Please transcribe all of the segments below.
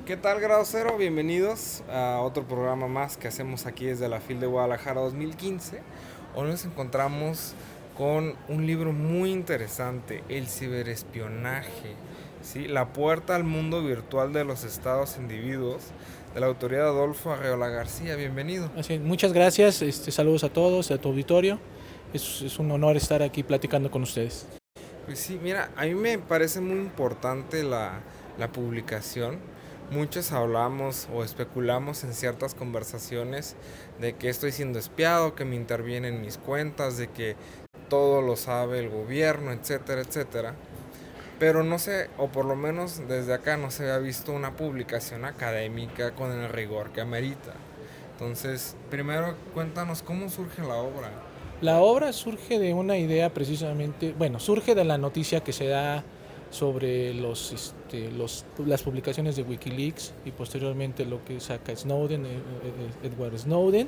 ¿Qué tal, Grado Cero? Bienvenidos a otro programa más que hacemos aquí desde la FIL de Guadalajara 2015. Hoy nos encontramos con un libro muy interesante, El ciberespionaje, ¿sí? La puerta al mundo virtual de los estados e individuos, de la autoría de Adolfo Arreola García. Bienvenido. Así, muchas gracias, saludos a todos, a tu auditorio. Es un honor estar aquí platicando con ustedes. Pues sí, mira, a mí me parece muy importante la publicación. Muchos hablamos o especulamos en ciertas conversaciones de que estoy siendo espiado, que me intervienen mis cuentas, de que todo lo sabe el gobierno, etcétera, etcétera. Pero no sé, o por lo menos desde acá no se había visto una publicación académica con el rigor que amerita. Entonces, primero cuéntanos cómo surge la obra. La obra surge de una idea precisamente, bueno, surge de la noticia que se da sobre las publicaciones de Wikileaks y posteriormente lo que saca Snowden, Edward Snowden,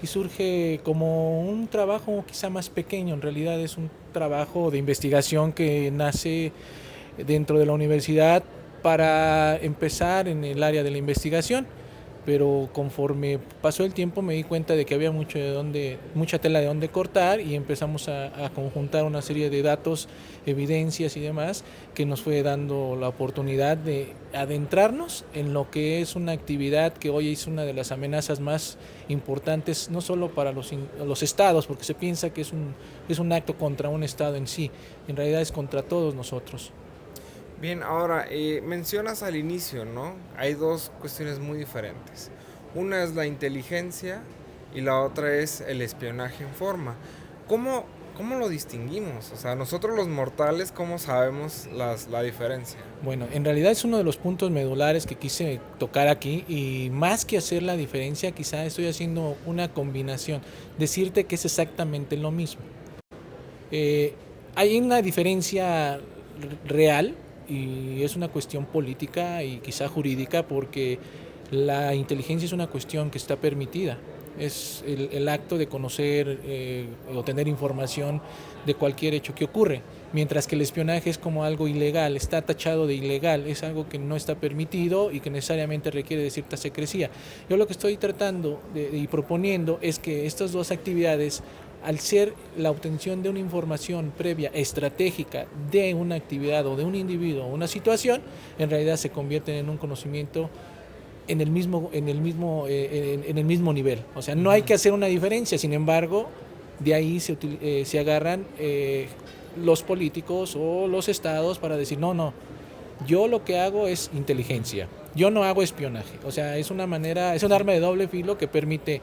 y surge como un trabajo quizá más pequeño. En realidad es un trabajo de investigación que nace dentro de la universidad para empezar en el área de la investigación, pero conforme pasó el tiempo me di cuenta de que había mucha tela de donde cortar, y empezamos a conjuntar una serie de datos, evidencias y demás, que nos fue dando la oportunidad de adentrarnos en lo que es una actividad que hoy es una de las amenazas más importantes, no solo para los estados, porque se piensa que es un acto contra un estado en sí, en realidad es contra todos nosotros. Bien, ahora mencionas al inicio, ¿no? Hay dos cuestiones muy diferentes. Una es la inteligencia y la otra es el espionaje en forma. ¿Cómo, cómo lo distinguimos? O sea, nosotros los mortales, ¿cómo sabemos la diferencia? Bueno, en realidad es uno de los puntos medulares que quise tocar aquí, y más que hacer la diferencia, quizá estoy haciendo una combinación, decirte que es exactamente lo mismo. Eh, Hay una diferencia real, y es una cuestión política y quizá jurídica, porque la inteligencia es una cuestión que está permitida. Es el acto de conocer o tener información de cualquier hecho que ocurre, mientras que el espionaje es como algo ilegal, está tachado de ilegal, es algo que no está permitido y que necesariamente requiere de cierta secrecía. Yo lo que estoy tratando y proponiendo es que estas dos actividades, al ser la obtención de una información previa estratégica de una actividad o de un individuo o una situación, en realidad se convierten en un conocimiento en el mismo nivel. O sea, no hay que hacer una diferencia. Sin embargo, de ahí se agarran los políticos o los estados para decir, no, no, yo lo que hago es inteligencia, yo no hago espionaje. O sea, es es un arma de doble filo que permite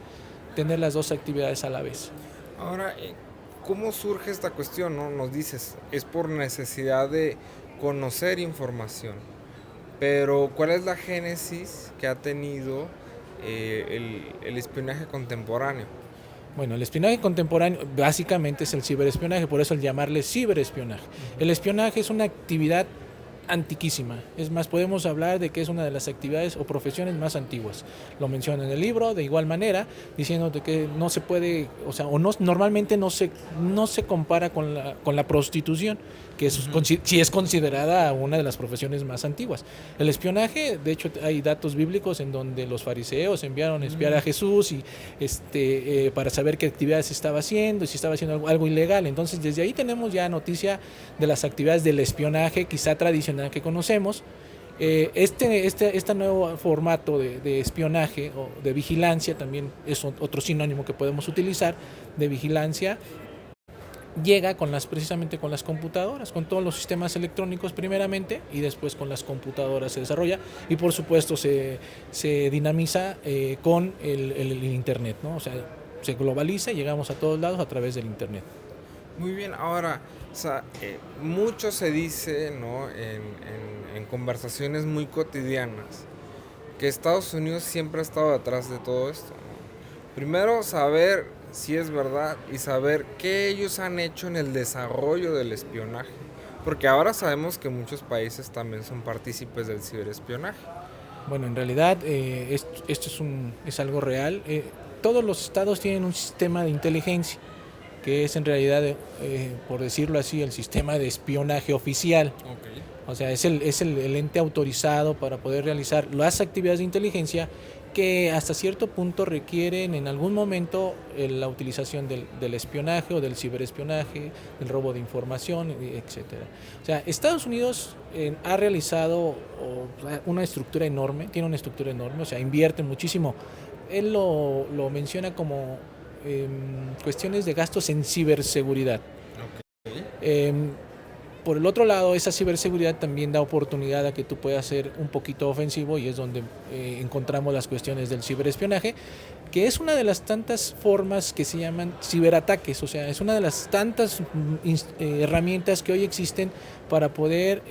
tener las dos actividades a la vez. Ahora, ¿cómo surge esta cuestión, no? Nos dices, es por necesidad de conocer información. Pero, ¿cuál es la génesis que ha tenido el espionaje contemporáneo? Bueno, el espionaje contemporáneo básicamente es el ciberespionaje, por eso el llamarle ciberespionaje. El espionaje es una actividad antiquísima. Es más, podemos hablar de que es una de las actividades o profesiones más antiguas. Lo menciona en el libro de igual manera, diciendo que no se puede, o sea, o no, normalmente no se compara con la prostitución, que sí es considerada una de las profesiones más antiguas. El espionaje, de hecho, hay datos bíblicos en donde los fariseos enviaron a espiar a Jesús y para saber qué actividades estaba haciendo y si estaba haciendo algo ilegal. Entonces, desde ahí tenemos ya noticia de las actividades del espionaje, quizá tradicional, que conocemos. Este nuevo formato de espionaje o de vigilancia, también es otro sinónimo que podemos utilizar, de vigilancia, llega precisamente con las computadoras, con todos los sistemas electrónicos primeramente, y después con las computadoras se desarrolla, y por supuesto se dinamiza con el Internet, ¿no? O sea, se globaliza y llegamos a todos lados a través del Internet. Muy bien, ahora, o sea, mucho se dice, ¿no? En conversaciones muy cotidianas, que Estados Unidos siempre ha estado detrás de todo esto, ¿no? Primero, saber si es verdad y saber qué ellos han hecho en el desarrollo del espionaje. Porque ahora sabemos que muchos países también son partícipes del ciberespionaje. Bueno, en realidad esto es algo real. Todos los estados tienen un sistema de inteligencia, que es en realidad, por decirlo así, el sistema de espionaje oficial. Ok. O sea, es el ente autorizado para poder realizar las actividades de inteligencia que hasta cierto punto requieren en algún momento la utilización del espionaje o del ciberespionaje, del robo de información, etcétera. O sea, Estados Unidos ha realizado una estructura enorme, tiene una estructura enorme, o sea, invierte muchísimo. Él lo menciona como cuestiones de gastos en ciberseguridad. Ok. Por el otro lado, esa ciberseguridad también da oportunidad a que tú puedas ser un poquito ofensivo y es donde encontramos las cuestiones del ciberespionaje, que es una de las tantas formas que se llaman ciberataques, o sea, es una de las tantas herramientas que hoy existen para poder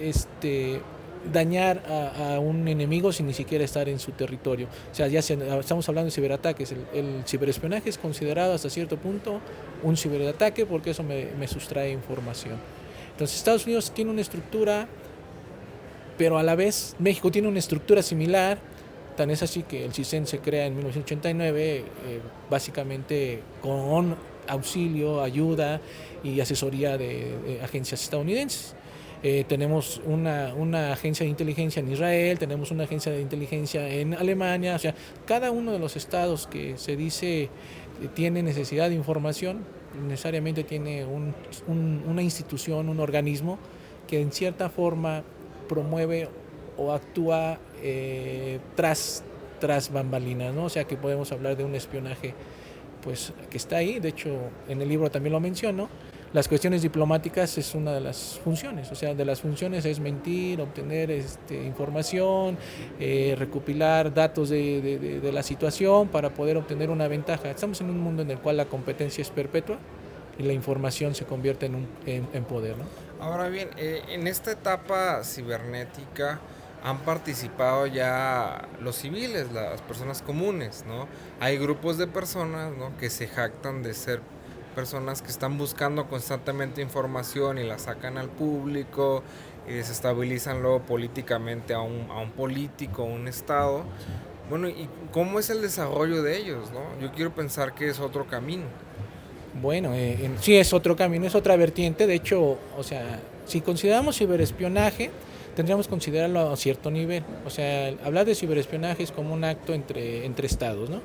dañar a un enemigo sin ni siquiera estar en su territorio. O sea, estamos hablando de ciberataques. El ciberespionaje es considerado hasta cierto punto un ciberataque porque eso me sustrae información. Entonces Estados Unidos tiene una estructura, pero a la vez México tiene una estructura similar. Tan es así que el CISEN se crea en 1989, básicamente con auxilio, ayuda y asesoría de agencias estadounidenses. Tenemos una agencia de inteligencia en Israel, tenemos una agencia de inteligencia en Alemania, o sea, cada uno de los estados que se dice tiene necesidad de información, necesariamente tiene una institución, un organismo que en cierta forma promueve o actúa tras bambalinas, ¿no? O sea que podemos hablar de un espionaje pues que está ahí, de hecho en el libro también lo menciono. Las cuestiones diplomáticas es una de las funciones, o sea, de las funciones es mentir, obtener información, recopilar datos de la situación para poder obtener una ventaja. Estamos en un mundo en el cual la competencia es perpetua y la información se convierte en poder, ¿no? Ahora bien, en esta etapa cibernética han participado ya los civiles, las personas comunes, ¿no? Hay grupos de personas, ¿no?, que se jactan de ser personas que están buscando constantemente información y la sacan al público y desestabilizan luego políticamente a un político, a un estado. Bueno, ¿y cómo es el desarrollo de ellos, no? Yo quiero pensar que es otro camino. Bueno, sí es otro camino, es otra vertiente. De hecho, o sea, si consideramos ciberespionaje, tendríamos que considerarlo a cierto nivel. O sea, hablar de ciberespionaje es como un acto entre estados, ¿no?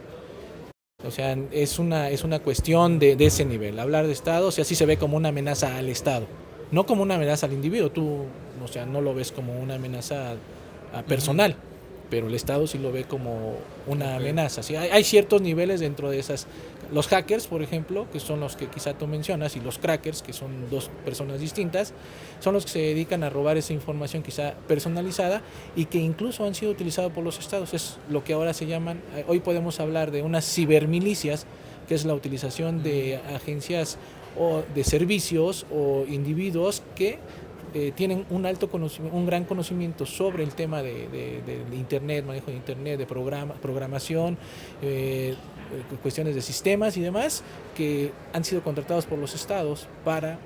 O sea, es una cuestión de ese nivel. Hablar de Estado, o sea, sí se ve como una amenaza al Estado, no como una amenaza al individuo. Tú, o sea, no lo ves como una amenaza personal, pero el Estado sí lo ve como una Ok. amenaza. ¿Sí? Hay ciertos niveles dentro de esas. Los hackers, por ejemplo, que son los que quizá tú mencionas, y los crackers, que son dos personas distintas, son los que se dedican a robar esa información quizá personalizada y que incluso han sido utilizados por los estados. Es lo que ahora se llaman, hoy podemos hablar de unas cibermilicias, que es la utilización de agencias o de servicios o individuos que tienen un gran conocimiento sobre el tema de internet, manejo de internet, de programación, cuestiones de sistemas y demás, que han sido contratados por los estados para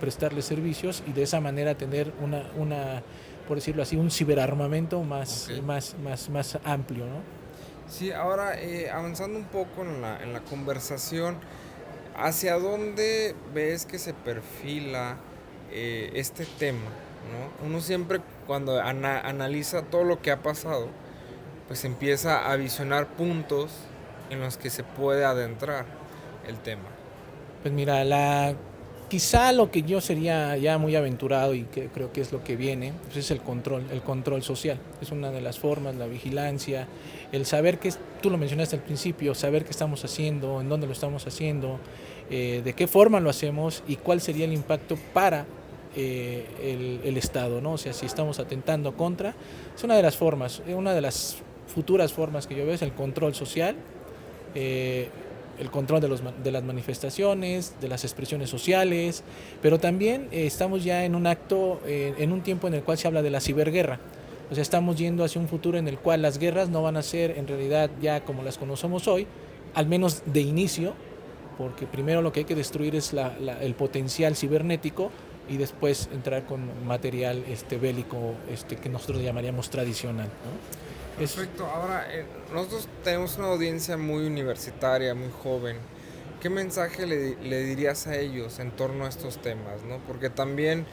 prestarles servicios y de esa manera tener por decirlo así, un ciberarmamento más, Ok. más, más, más amplio, ¿no? Sí, ahora avanzando un poco en la conversación, ¿hacia dónde ves que se perfila este tema, ¿no? Uno siempre cuando analiza todo lo que ha pasado, pues empieza a visionar puntos en los que se puede adentrar el tema. Pues mira, quizá lo que yo sería ya muy aventurado y que creo que es lo que viene, pues es el control social. Es una de las formas, la vigilancia, el saber que, tú lo mencionaste al principio, saber qué estamos haciendo, en dónde lo estamos haciendo, de qué forma lo hacemos y cuál sería el impacto para el Estado, ¿no? O sea, si estamos atentando contra, es una de las formas, una de las futuras formas que yo veo es el control social, eh, el control de las manifestaciones, de las expresiones sociales, pero también estamos ya en un acto, en un tiempo en el cual se habla de la ciberguerra. O sea, estamos yendo hacia un futuro en el cual las guerras no van a ser en realidad ya como las conocemos hoy, al menos de inicio, porque primero lo que hay que destruir es el potencial cibernético y después entrar con material bélico que nosotros llamaríamos tradicional, ¿no? Perfecto, ahora nosotros tenemos una audiencia muy universitaria, muy joven. ¿Qué mensaje le dirías a ellos en torno a estos temas, no? Porque también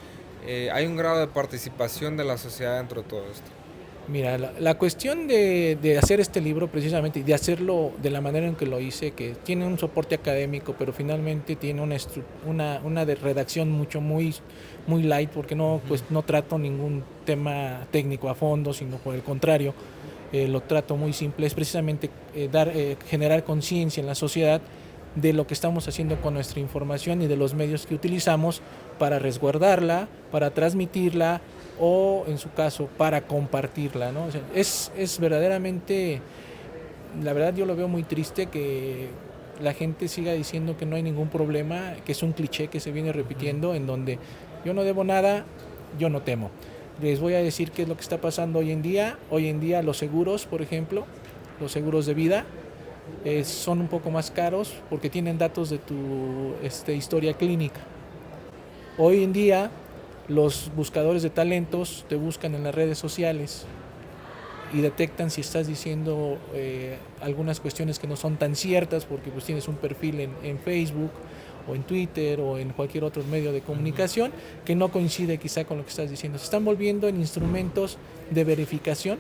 hay un grado de participación de la sociedad dentro de todo esto? Mira, la cuestión de hacer este libro precisamente y de hacerlo de la manera en que lo hice, que tiene un soporte académico, pero finalmente tiene una de redacción muy light, porque pues, no trato ningún tema técnico a fondo, sino por el contrario, lo trato muy simple, es precisamente generar conciencia en la sociedad de lo que estamos haciendo con nuestra información y de los medios que utilizamos para resguardarla, para transmitirla o en su caso para compartirla, ¿no? O sea, es verdaderamente, la verdad yo lo veo muy triste que la gente siga diciendo que no hay ningún problema, que es un cliché que se viene repitiendo en donde yo no debo nada, yo no temo. Les voy a decir qué es lo que está pasando hoy en día. Hoy en día los seguros, por ejemplo, los seguros de vida, son un poco más caros porque tienen datos de tu historia clínica. Hoy en día los buscadores de talentos te buscan en las redes sociales y detectan si estás diciendo algunas cuestiones que no son tan ciertas porque pues tienes un perfil en Facebook o en Twitter o en cualquier otro medio de comunicación que no coincide quizá con lo que estás diciendo. Se están volviendo en instrumentos de verificación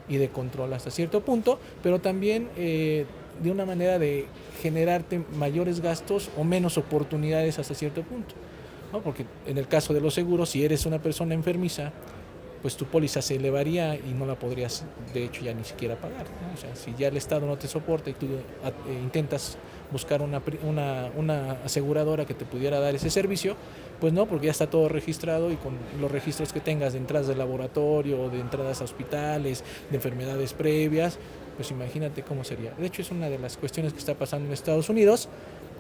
y de control hasta cierto punto, pero también de una manera de generarte mayores gastos o menos oportunidades hasta cierto punto, ¿no? Porque en el caso de los seguros, si eres una persona enfermiza, pues tu póliza se elevaría y no la podrías de hecho ya ni siquiera pagar, ¿no? O sea, si ya el Estado no te soporta y tú intentas buscar una aseguradora que te pudiera dar ese servicio, pues no, porque ya está todo registrado y con los registros que tengas de entradas de laboratorio, de entradas a hospitales, de enfermedades previas, pues imagínate cómo sería. De hecho es una de las cuestiones que está pasando en Estados Unidos,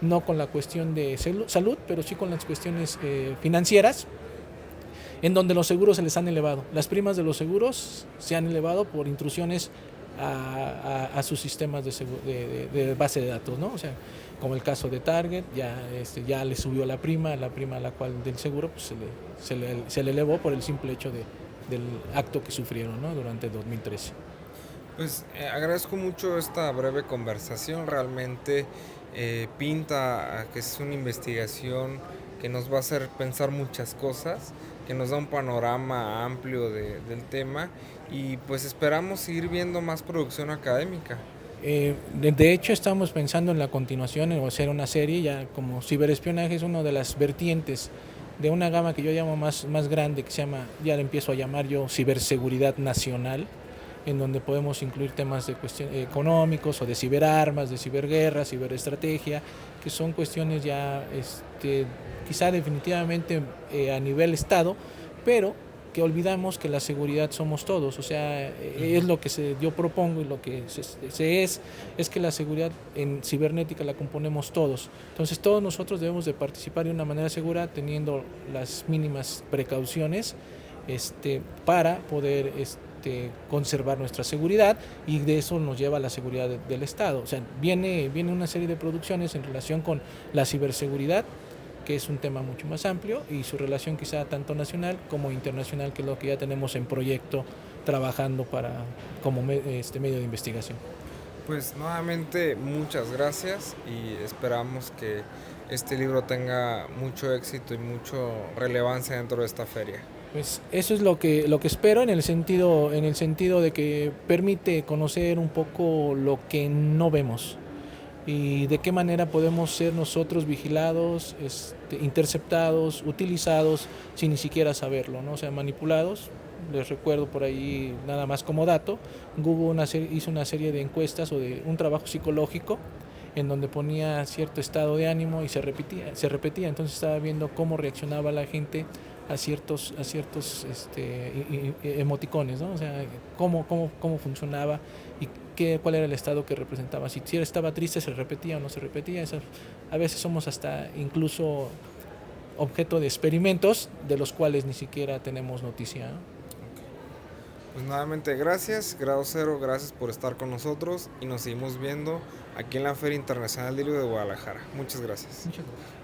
no con la cuestión de salud, pero sí con las cuestiones financieras, en donde los seguros se les han elevado. Las primas de los seguros se han elevado por intrusiones a sus sistemas de base de datos, ¿no? O sea, como el caso de Target, ya le subió la prima a la cual del seguro pues se le elevó por el simple hecho del acto que sufrieron, ¿no? Durante el 2013. Pues agradezco mucho esta breve conversación, realmente pinta que es una investigación que nos va a hacer pensar muchas cosas, que nos da un panorama amplio del tema y pues esperamos seguir viendo más producción académica. De hecho estamos pensando en la continuación o hacer una serie, ya como ciberespionaje es una de las vertientes de una gama que yo llamo más grande, que se llama, ya le empiezo a llamar yo ciberseguridad nacional, en donde podemos incluir temas de económicos o de ciberarmas, de ciberguerra, ciberestrategia, que son cuestiones ya quizá definitivamente a nivel Estado, pero que olvidamos que la seguridad somos todos, o sea, es lo que yo propongo y lo que es que la seguridad en cibernética la componemos todos. Entonces todos nosotros debemos de participar de una manera segura, teniendo las mínimas precauciones para poder conservar nuestra seguridad, y de eso nos lleva a la seguridad del Estado. O sea, viene una serie de producciones en relación con la ciberseguridad, que es un tema mucho más amplio, y su relación quizá tanto nacional como internacional, que es lo que ya tenemos en proyecto trabajando como medio de investigación. Pues nuevamente muchas gracias y esperamos que este libro tenga mucho éxito y mucha relevancia dentro de esta feria. Pues eso es lo que espero, en el sentido de que permite conocer un poco lo que no vemos y de qué manera podemos ser nosotros vigilados, interceptados, utilizados sin ni siquiera saberlo, ¿no? O sea, manipulados. Les recuerdo por ahí, nada más como dato, Google hizo una serie de encuestas o de un trabajo psicológico en donde ponía cierto estado de ánimo y se repetía, entonces estaba viendo cómo reaccionaba la gente a ciertos emoticones, ¿no? O sea, cómo funcionaba y cuál era el estado que representaba. Si estaba triste, se repetía o no se repetía. A veces somos hasta incluso objeto de experimentos de los cuales ni siquiera tenemos noticia, ¿no? Pues nuevamente gracias, Grado Cero, gracias por estar con nosotros y nos seguimos viendo aquí en la Feria Internacional del Libro de Guadalajara. Muchas gracias. Muchas gracias.